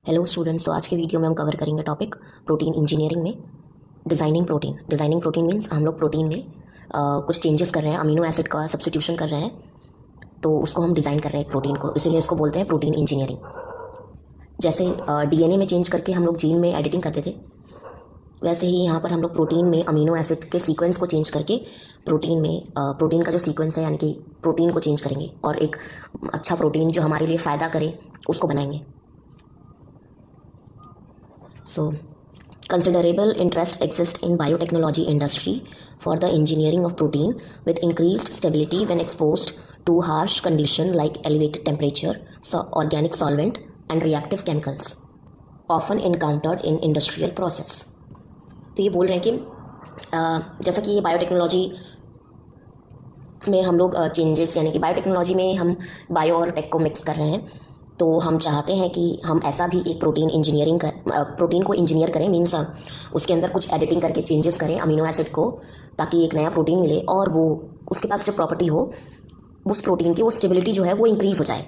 Hello students, तो आज के वीडियो में हम कवर करेंगे टॉपिक प्रोटीन इंजीनियरिंग में डिज़ाइनिंग प्रोटीन मीन्स हम लोग प्रोटीन में कुछ चेंजेस कर रहे हैं, अमीनो एसिड का सब्स्टिट्यूशन कर रहे हैं, तो उसको हम डिज़ाइन कर रहे हैं एक प्रोटीन को, इसीलिए इसको बोलते हैं प्रोटीन इंजीनियरिंग। जैसे डीएनए में चेंज करके हम लोग जीन में एडिटिंग करते थे, वैसे ही यहाँ पर हम लोग प्रोटीन में अमीनो एसिड के सीक्वेंस को चेंज करके प्रोटीन का जो सीक्वेंस है यानी कि प्रोटीन को चेंज करेंगे और एक अच्छा प्रोटीन जो हमारे लिए फ़ायदा करे उसको बनाएंगे। So, considerable interest exists in biotechnology industry for the engineering of protein with increased stability when exposed to harsh conditions like elevated temperature, organic solvent and reactive chemicals, often encountered in industrial process. तो ये बोल रहे हैं कि जैसा कि ये biotechnology में हम लोग चेंजेस यानी कि बायोटेक्नोलॉजी में हम बायो और टेक को मिक्स कर रहे हैं, तो हम चाहते हैं कि हम ऐसा भी एक प्रोटीन को इंजीनियर करें, मीन्स उसके अंदर कुछ एडिटिंग करके चेंजेस करें अमीनो एसिड को, ताकि एक नया प्रोटीन मिले और वो उसके पास जो प्रॉपर्टी हो उस प्रोटीन की वो स्टेबिलिटी जो है वो इंक्रीज़ हो जाए।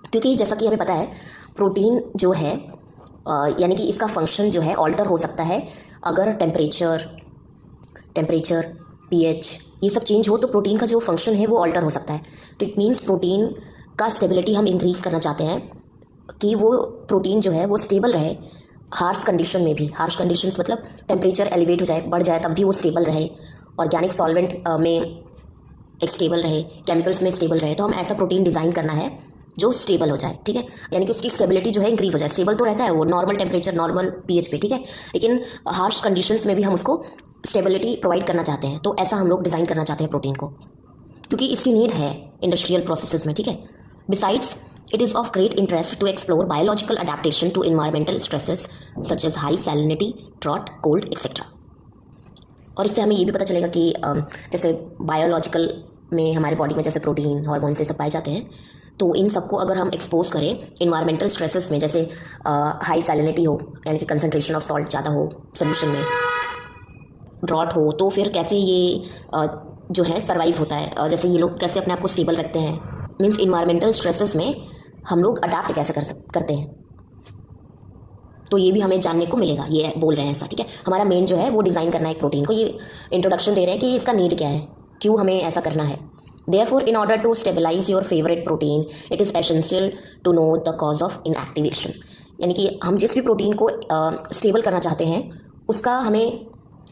क्योंकि जैसा कि हमें पता है प्रोटीन जो है यानी कि इसका फंक्शन जो है ऑल्टर हो सकता है अगर टेम्परेचर पीएच ये सब चेंज हो, तो प्रोटीन का जो फंक्शन है वो ऑल्टर हो सकता है। तो इट मीन्स प्रोटीन का स्टेबिलिटी हम इंक्रीज़ करना चाहते हैं कि वो प्रोटीन जो है वो स्टेबल रहे हार्श कंडीशन में भी। हार्श कंडीशंस मतलब टेम्परेचर एलिवेट हो जाए, बढ़ जाए, तब भी वो स्टेबल रहे, ऑर्गेनिक सॉल्वेंट में एक स्टेबल रहे, केमिकल्स में स्टेबल रहे। तो हम ऐसा प्रोटीन डिज़ाइन करना है जो स्टेबल हो जाए, ठीक है, यानी कि उसकी स्टेबिलिटी जो है इंक्रीज़ हो जाए। स्टेबल तो रहता है वो नॉर्मल टेम्परेचर नॉर्मल पीएच पे, ठीक है, लेकिन हार्श कंडीशंस में भी हम उसको स्टेबिलिटी प्रोवाइड करना चाहते हैं। तो ऐसा हम लोग डिज़ाइन करना चाहते हैं प्रोटीन को, क्योंकि इसकी नीड है इंडस्ट्रियल प्रोसेसेस में, ठीक है। Besides, it is of great interest to explore biological adaptation to environmental stresses such as high salinity, drought, cold, etc. और इससे हमें ये भी पता चलेगा कि जैसे बायोलॉजिकल में हमारे बॉडी में जैसे प्रोटीन हार्मोन से सब पाए जाते हैं, तो इन सबको अगर हम एक्सपोज करें इन्वायरमेंटल स्ट्रेसेस में, जैसे हाई सैलिनिटी हो यानी कि कंसनट्रेशन ऑफ सॉल्ट ज़्यादा हो सोल्यूशन में, ड्रॉट हो, तो फिर कैसे ये जो है सर्वाइव होता है, जैसे ये लोग कैसे अपने आप को स्टेबल रखते हैं, मीन्स इन्वायरमेंटल स्ट्रेसेस में हम लोग अडाप्ट कैसे करते हैं। तो ये भी हमें जानने को मिलेगा, ये बोल रहे हैं ऐसा, ठीक है। हमारा मेन जो है वो डिज़ाइन करना है एक प्रोटीन को, ये इंट्रोडक्शन दे रहे हैं कि इसका नीड क्या है, क्यों हमें ऐसा करना है। Therefore in order to stabilize your favourite protein it is essential to know the cause of inactivation, यानी कि हम जिस भी प्रोटीन को स्टेबल करना चाहते हैं उसका हमें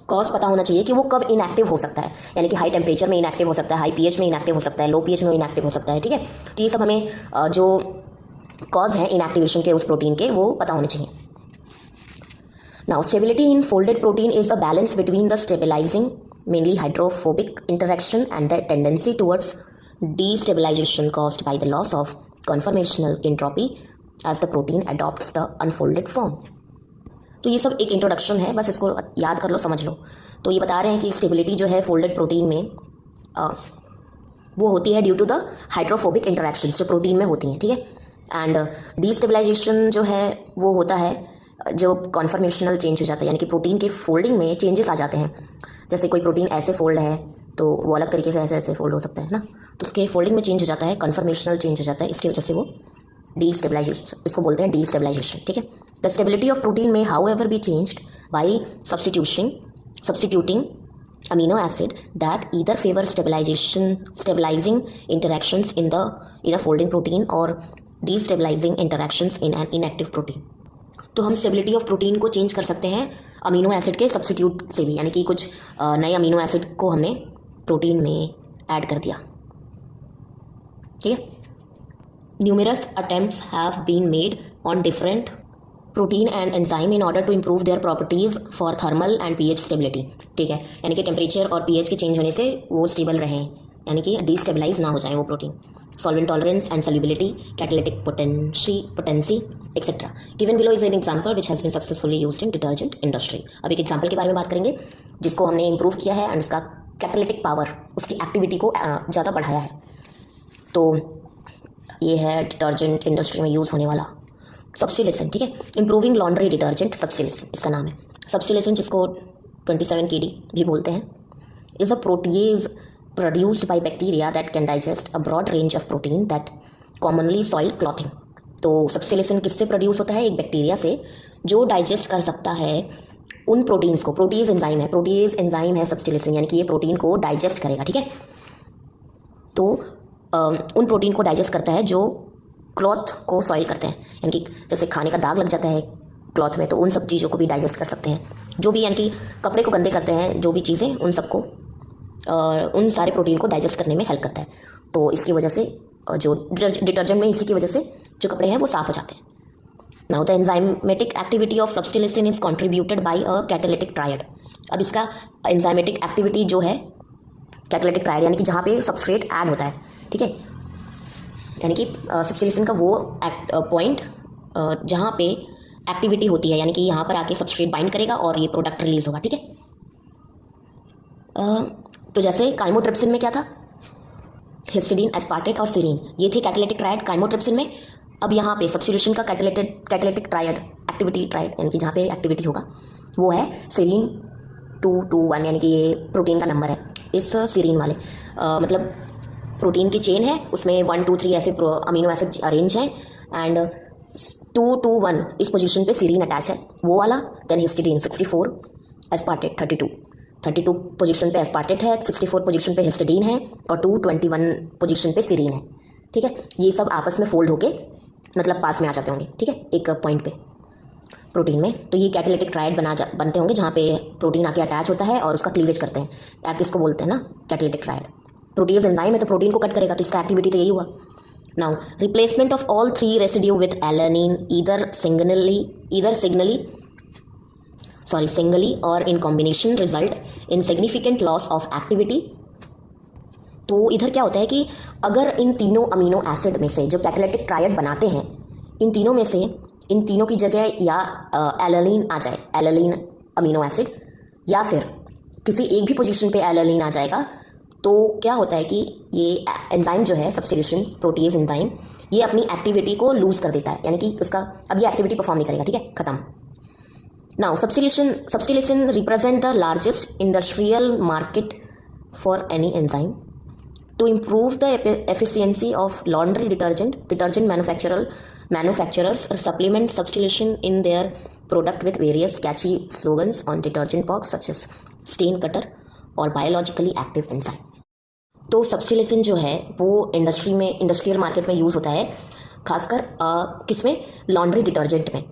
कॉज पता होना चाहिए कि वो कब इनएक्टिव हो सकता है, यानी कि हाई टेम्परेचर में इनएक्टिव हो सकता है, हाई पीएच में इनएक्टिव हो सकता है, लो पीएच में इनएक्टिव हो सकता है, ठीक है। तो ये सब हमें जो कॉज है इनएक्टिवेशन के उस प्रोटीन के वो पता होने चाहिए। Now stability in folded protein is the balance between the stabilizing mainly hydrophobic interaction and the tendency towards destabilization caused by the loss of conformational entropy as the protein adopts the unfolded form। तो ये सब एक introduction है, बस इसको याद कर लो, समझ लो। तो ये बता रहे हैं कि स्टेबिलिटी जो है फोल्डेड प्रोटीन में वो होती है due to the hydrophobic interactions जो प्रोटीन में होती हैं, ठीक है। एंड डीस्टेबलाइजेशन जो है वो होता है जो कॉन्फर्मेशनल चेंज हो जाता है, यानी कि प्रोटीन के फोल्डिंग में चेंजेस आ जाते हैं। जैसे कोई प्रोटीन ऐसे फोल्ड है तो वो अलग तरीके से ऐसे फोल्ड हो सकता है ना, तो उसके फोल्डिंग में चेंज हो जाता है, कन्फर्मेशनल चेंज हो जाता है, इसकी वजह से वो डीस्टेबलाइजेशन, इसको बोलते हैं डीस्टेबलाइजेशन, ठीक है। द स्टेबिलिटी ऑफ प्रोटीन में how ever be changed by substituting amino acid that either favor stabilizing interactions in a folding protein or destabilizing interactions in an inactive protein। तो हम स्टेबिलिटी ऑफ प्रोटीन को change कर सकते हैं amino acid के substitute से भी, यानी कि कुछ नए अमीनो एसिड को हमने प्रोटीन में ऐड कर दिया, ठीक है। Numerous attempts have been made on different protein and enzyme in order to improve their properties for thermal and pH stability, ठीक है, यानी कि टेम्परेचर और पीएच के चेंज होने से वो स्टेबल रहें, यानी कि डीस्टेबलाइज ना हो जाए वो protein. Solvent tolerance and solubility, catalytic potency etcetera. Given below is an example which has been successfully used in detergent industry. अब एक एग्जाम्पल के बारे में बात करेंगे जिसको हमने इम्प्रूव किया है एंड उसका कैटालिटिक पावर, उसकी एक्टिविटी को ज़्यादा बढ़ाया है। तो ये है डिटर्जेंट इंडस्ट्री में यूज़ होने वाला सब्स्टिलेशन, ठीक है। इंप्रूविंग लॉन्ड्री डिटर्जेंट सब्स्टिलेशन इसका नाम है। सब्स्टिलेशन जिसको 27 KD भी बोलते हैं, is a proteases produced by bacteria that can digest a broad range of protein that commonly soil clothing। तो सब्स्टिलेशन किससे प्रोड्यूस होता है? एक बैक्टीरिया से, जो डाइजेस्ट कर सकता है उन प्रोटीन्स को। प्रोटीज एंजाइम है सब्स्टिलेशन, यानी कि ये प्रोटीन को डाइजेस्ट करेगा, ठीक है। तो उन प्रोटीन को डाइजेस्ट करता है जो क्लॉथ को सॉइल करते हैं, यानी कि जैसे खाने का दाग लग जाता है क्लॉथ में, तो उन सब चीज़ों को भी डाइजेस्ट कर सकते हैं। जो भी यानी कि कपड़े को गंदे करते हैं, जो भी चीज़ें, उन सबको उन सारे प्रोटीन को डाइजेस्ट करने में हेल्प करता है। तो इसकी वजह से जो डिटर्जेंट में इसी की वजह से जो कपड़े हैं वो साफ़ हो जाते हैं। Now the enzymatic activity of subtilisin is contributed by a catalytic triad. अब इसका एंजाइमेटिक एक्टिविटी जो है कैटालिटिक ट्रायड, यानी कि जहाँ पे सबस्ट्रेट ऐड होता है, ठीक है, यानी कि सब्स्टिलेशन का वो पॉइंट जहाँ पे एक्टिविटी होती है, यानी कि यहाँ पर आके सबस्ट्रेट बाइंड करेगा और ये प्रोडक्ट रिलीज होगा, ठीक है। तो जैसे काइमोट्रिप्सिन में क्या था? हिस्टिडीन, एस्पार्टेट और सीरीन, ये थे कैटालिटिक ट्रायड काइमोट्रिप्सिन में। अब यहाँ पे सब्स्टिलेशन का कैटालिटिक ट्रायड, एक्टिविटी ट्रायड, यानी कि जहाँ पे एक्टिविटी होगा वो है सीरीन 221, यानी कि ये प्रोटीन का नंबर है इस सीरीन वाले। मतलब प्रोटीन की चेन है, उसमें 1 2 3 ऐसे अमीनो एसिड अरेंज हैं, एंड 221 इस पोजीशन पे सीरीन अटैच है, वो वाला। देन हिस्टिडीन 64, एस्पार्टेट 32 पोजीशन पे एस्पार्टेट है, 64 पोजीशन पे हिस्टिडीन है, और 221 पोजीशन पे सीरीन है, ठीक है। ये सब आपस में फोल्ड होके मतलब पास में आ जाते होंगे, ठीक है, एक पॉइंट पे प्रोटीन में। तो ये कैटालिटिक ट्रायड बनते होंगे जहाँ पे प्रोटीन आके अटैच होता है और उसका क्लीवेज करते हैं, या किसको बोलते हैं ना, कैटालिटिक ट्रायड। प्रोटीज एंजाइम है तो प्रोटीन को कट करेगा, तो इसका एक्टिविटी तो यही हुआ। Now replacement of all 3 residue with alanine either singly और in combination result in significant loss of activity. तो इधर क्या होता है कि अगर इन तीनों अमीनो एसिड में से जो कैटालिटिक ट्रायड बनाते हैं, इन तीनों में से इन तीनों की जगह या एलानिन आ जाए, एलानिन अमीनो एसिड, या फिर किसी एक भी पोजीशन पे एलानिन आ जाएगा, तो क्या होता है कि ये एंजाइम जो है सब्स्टिलेशन प्रोटीज एंजाइम, ये अपनी एक्टिविटी को लूज़ कर देता है, यानी कि उसका अब ये एक्टिविटी परफॉर्म नहीं करेगा, ठीक है, खत्म। Now subtilisin represent the largest industrial market for any enzyme to improve the efficiency of laundry detergent manufacturers supplement substitution in their product with various catchy slogans on detergent box such as stain cutter और biologically active enzyme। तो सब्स्टिलेशन जो है वो industrial market में use होता है, खासकर किसमें? लॉन्ड्री डिटर्जेंट में,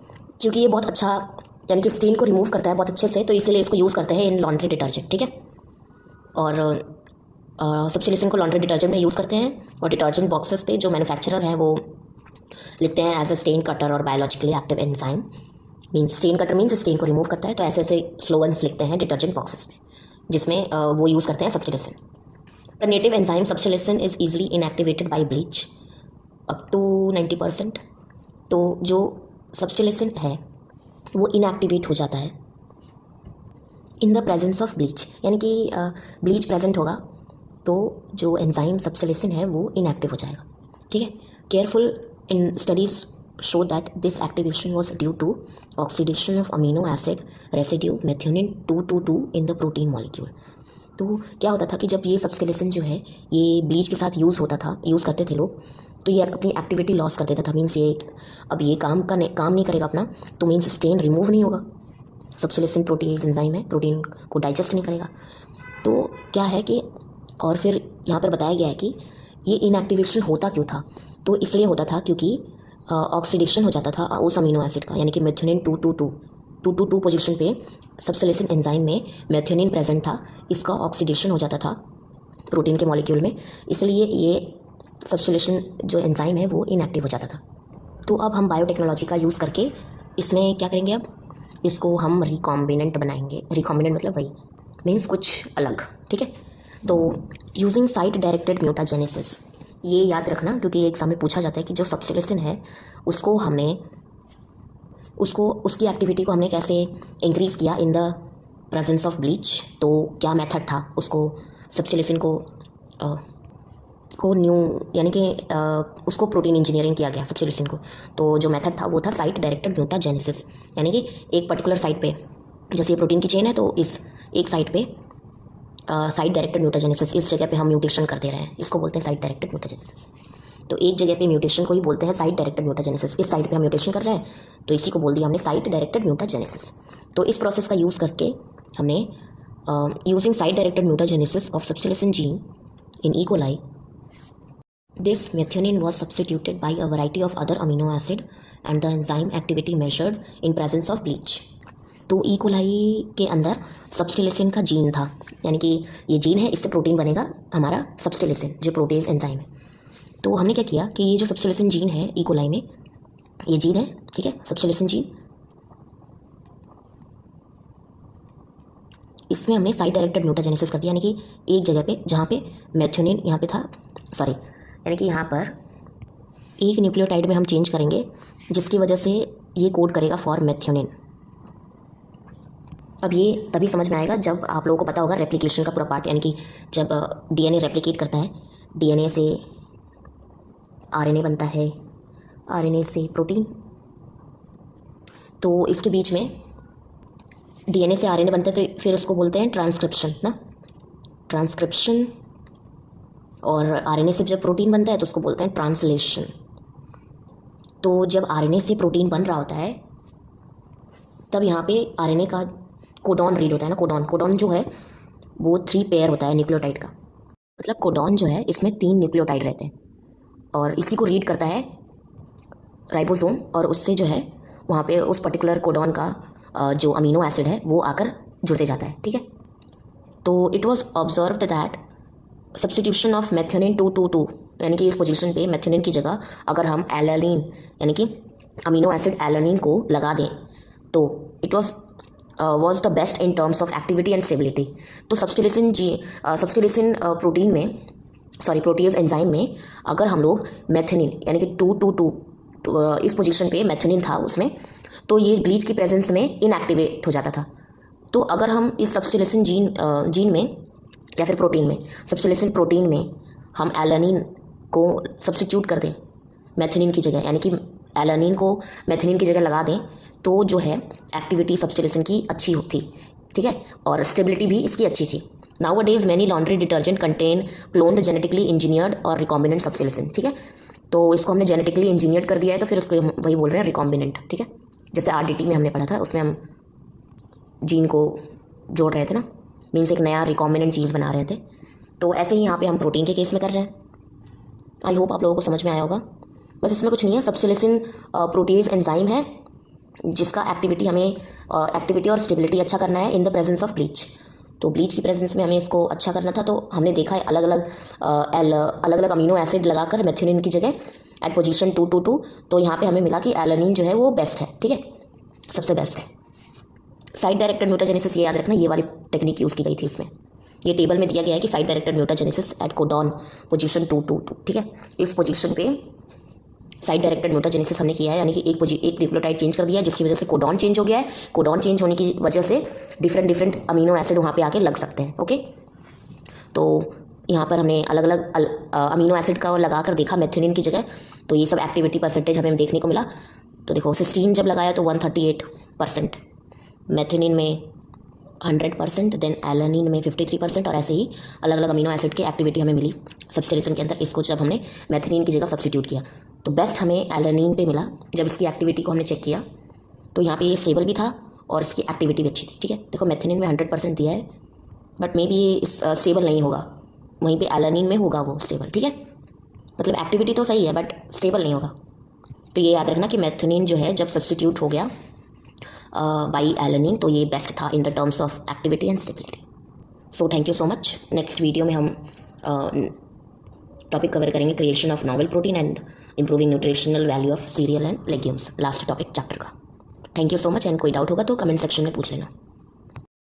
क्योंकि ये बहुत अच्छा यानी कि स्टेन को रिमूव करता है बहुत अच्छे से, तो इसीलिए इसको यूज़ करते हैं इन लॉन्ड्री डिटर्जेंट, ठीक है। और सब्स्टिलेशन को लॉन्ड्री डिटर्जेंट में यूज़ करते हैं, और डिटर्जेंट बॉक्सेस पे जो मैन्युफैक्चरर हैं वो लिखते हैं एज अ स्टेन कटर और biologically active enzyme. Means stain cutter means stain को रिमूव करता है, तो ऐसे ऐसे स्लोगन्स लिखते हैं डिटर्जेंट बॉक्सेस में, जिसमें वो यूज़ करते हैं subtilisin. The native enzyme subtilisin is easily inactivated by bleach up to 90%। तो जो सब्स्टिलेशन है वो इनएक्टिवेट हो जाता है in the presence of bleach, यानी कि ब्लीच प्रेजेंट होगा तो जो एंजाइम सब्स्टिलेशन है वो इनएक्टिव हो जाएगा, ठीक है। Careful in studies show that this activation was due to oxidation of amino acid residue methionine 222 in the protein molecule. तो क्या होता था कि जब ये सब्स्टिलेशन जो है ये ब्लीच के साथ यूज़ करते थे लोग, तो ये अपनी एक्टिविटी लॉस कर देता था। मीन्स ये अब ये काम नहीं करेगा अपना, तो मीन्स स्टेन रिमूव नहीं होगा। सब्स्टिलेशन प्रोटीज एंजाइम है, प्रोटीन को डाइजेस्ट नहीं करेगा। तो क्या है कि और फिर यहाँ पर बताया गया है कि ये इनएक्टिवेशन होता क्यों था? तो इसलिए होता था क्योंकि ऑक्सीडेशन हो जाता था उस अमीनो एसिड का, यानी कि मेथियोनिन 222 पोजीशन पे सब्स्टिलेशन एंजाइम में मेथियोनिन प्रेजेंट था, इसका ऑक्सीडेशन हो जाता था प्रोटीन के मॉलिक्यूल में, इसलिए ये सब्स्टिलेशन जो एंजाइम है वो इनएक्टिव हो जाता था। तो अब हम बायोटेक्नोलॉजी का यूज़ करके इसमें क्या करेंगे, अब इसको हम रिकॉम्बिनेंट बनाएंगे। रिकॉम्बिनेंट मतलब वही मीन्स कुछ अलग, ठीक है। तो यूजिंग साइट डायरेक्टेड म्यूटाजेनेसिस, ये याद रखना क्योंकि एग्जाम में पूछा जाता है कि जो सब्स्टिलेशन है उसकी एक्टिविटी को हमने कैसे इंक्रीज़ किया in the presence of bleach. तो क्या मेथड था उसको सब्स्टिलेशन को न्यू यानी कि उसको प्रोटीन इंजीनियरिंग किया गया सब्स्टिलेशन को। तो जो मेथड था वो था साइट डायरेक्टेड म्यूटाजेनेसिस, यानी कि एक पर्टिकुलर साइट पे, जैसे ये प्रोटीन की चेन है तो इस एक साइट पे साइट डायरेक्टेड म्यूटाजेनेसिस, इस जगह पे हम म्यूटेशन कर दे रहे हैं, इसको बोलते हैं साइट डायरेक्टेड म्यूटाजेनेसिस। तो एक जगह पे म्यूटेशन को ही बोलते हैं साइट डायरेक्टेड म्यूटाजेनेसिस। इस साइट पे हम म्यूटेशन कर रहे हैं तो इसी को बोल दिया हमने साइट डायरेक्टेड म्यूटाजेनेसिस। तो इस प्रोसेस का यूज़ करके हमने using site directed mutagenesis of substitution gene in E coli, this methionine was substituted by a variety of other amino acid and the enzyme activity measured in presence of bleach। तो E coli के अंदर सबस्टिलिसिन का gene था, यानी कि ये gene है, इससे प्रोटीन बनेगा हमारा सबस्टिलिसिन जो प्रोटेज एंजाइम है। तो हमने क्या किया कि ये जो सबस्टिलिसिन जीन है ई कोलाई में, ये जीन है, ठीक है, सबस्टिलिसिन जीन, इसमें हमने साइट डायरेक्टेड म्यूटाजेनेसिस कर दिया, यानी कि एक जगह पे जहाँ पे मेथियोनिन यहाँ पे था, सॉरी, यानी कि यहाँ पर एक न्यूक्लियोटाइड में हम चेंज करेंगे जिसकी वजह से ये कोड करेगा फॉर मेथियोनिन। अब ये तभी समझ में आएगा जब आप लोगों को पता होगा रेप्लिकेशन का पूरा पार्ट, यानी कि जब डीएनए रेप्लिकेट करता है, डीएनए से आरएनए बनता है, आरएनए से प्रोटीन, तो इसके बीच में डीएनए से आरएनए बनता है तो फिर उसको बोलते हैं ट्रांसक्रिप्शन ना, ट्रांसक्रिप्शन। और आरएनए से जब प्रोटीन बनता है तो उसको बोलते हैं ट्रांसलेशन। तो जब आरएनए से प्रोटीन बन रहा होता है तब यहाँ पे आरएनए का कोडॉन रीड होता है ना, कोडॉन जो है वो 3 पेयर होता है न्यूक्लियोटाइड का, मतलब कोडॉन जो है इसमें 3 न्यूक्लियोटाइड रहते हैं और इसी को रीड करता है राइबोसोम, और उससे जो है वहाँ पे उस पर्टिकुलर कोडॉन का जो अमीनो एसिड है वो आकर जुड़ते जाता है, ठीक है। तो it was observed that substitution of methionine 222, यानी कि इस पोजीशन पे मेथियोनिन की जगह अगर हम एलानिन यानी कि अमीनो एसिड एलानिन को लगा दें तो it was the best in terms of activity and stability. तो सबस्टिलिसिन प्रोटीन में, सॉरी, प्रोटीज एंजाइम में अगर हम लोग मेथियोनिन यानी कि 222 इस पोजीशन पे मेथियोनिन था उसमें, तो ये ब्लीच की प्रेजेंस में इनएक्टिवेट हो जाता था। तो अगर हम इस सबस्टिलिसिन जीन में या फिर प्रोटीन में, सबस्टिलिसिन प्रोटीन में हम एलानिन को सब्स्टिट्यूट कर दें मेथियोनिन की जगह, यानी कि एलानिन को मेथियोनिन की जगह लगा दें, तो जो है एक्टिविटी सबस्टिलिसिन की अच्छी होती, ठीक है, और स्टेबिलिटी भी इसकी अच्छी थी। Now days many laundry detergent contain cloned genetically engineered और रिकॉम्बिनेंट सबस्टिलिसिन, ठीक है। तो इसको हमने जेनेटिकली इंजीनियर्ड कर दिया है तो फिर उसको हम वही बोल रहे हैं रिकॉम्बिनेंट, ठीक है। जैसे RDT में हमने पढ़ा था, उसमें हम जीन को जोड़ रहे थे ना, मीन्स एक नया रिकॉम्बिनेंट चीज़ बना रहे थे। तो ऐसे ही यहाँ पे हम प्रोटीन के केस में कर रहे हैं। आई होप आप लोगों को समझ में आया होगा। बस इसमें कुछ नहीं है, सबस्टिलिसिन प्रोटीज एंजाइम है जिसका एक्टिविटी और स्टेबिलिटी अच्छा करना है in the presence of bleach. तो ब्लीच की प्रेजेंस में हमें इसको अच्छा करना था, तो हमने देखा है अलग अलग अमीनो एसिड लगाकर मेथियोनिन की जगह एट पोजीशन 222। तो यहाँ पे हमें मिला कि एलानिन जो है वो बेस्ट है, ठीक है, सबसे बेस्ट है। साइट डायरेक्टेड म्यूटाजेनेसिस, ये याद रखना, ये वाली टेक्निक यूज़ की गई थी इसमें। ये टेबल में दिया गया है कि site directed mutagenesis at codon position 222, ठीक है। इस पोजीशन पे साइट डायरेक्टेड म्यूटाजेनेसिस हमने किया है, यानी कि एक न्यूक्लियोटाइड चेंज कर दिया है जिसकी वजह से कोडॉन चेंज हो गया है। कोडॉन चेंज होने की वजह से डिफरेंट अमीनो एसिड वहाँ पे आके लग सकते हैं, ओके। तो यहाँ पर हमने अलग अलग अमीनो एसिड का लगा कर देखा मेथियोनिन की जगह, तो ये सब एक्टिविटी परसेंटेज हमें देखने को मिला। तो देखो सिस्टीन जब लगाया तो 138%, मेथियोनिन में 100%, देन एलानिन में 53%, और ऐसे ही अलग अलग अमीनो एसिड की एक्टिविटी हमें मिली सबस्टिलिसिन के अंदर। इसको जब हमने मेथियोनिन की जगह सब्स्टिट्यूट किया तो बेस्ट हमें एलानिन पे मिला। जब इसकी एक्टिविटी को हमने चेक किया तो यहाँ पे ये स्टेबल भी था और इसकी एक्टिविटी भी अच्छी थी, ठीक है। देखो मेथियोनिन में 100% दिया है, बट मे बी स्टेबल नहीं होगा, वहीं पे एलानिन में होगा वो स्टेबल, ठीक है। मतलब एक्टिविटी तो सही है बट स्टेबल नहीं होगा। तो ये याद रखना कि मेथियोनिन जो है जब सब्स्टिट्यूट हो गया बाई एलानिन तो ये बेस्ट था in the terms of activity and stability. So thank you so much. Next video में हम टॉपिक कवर करेंगे creation of novel protein and improving nutritional value of cereal and legumes, last topic chapter का। Thank you so much, and कोई doubt होगा तो comment section में पूछ लेना।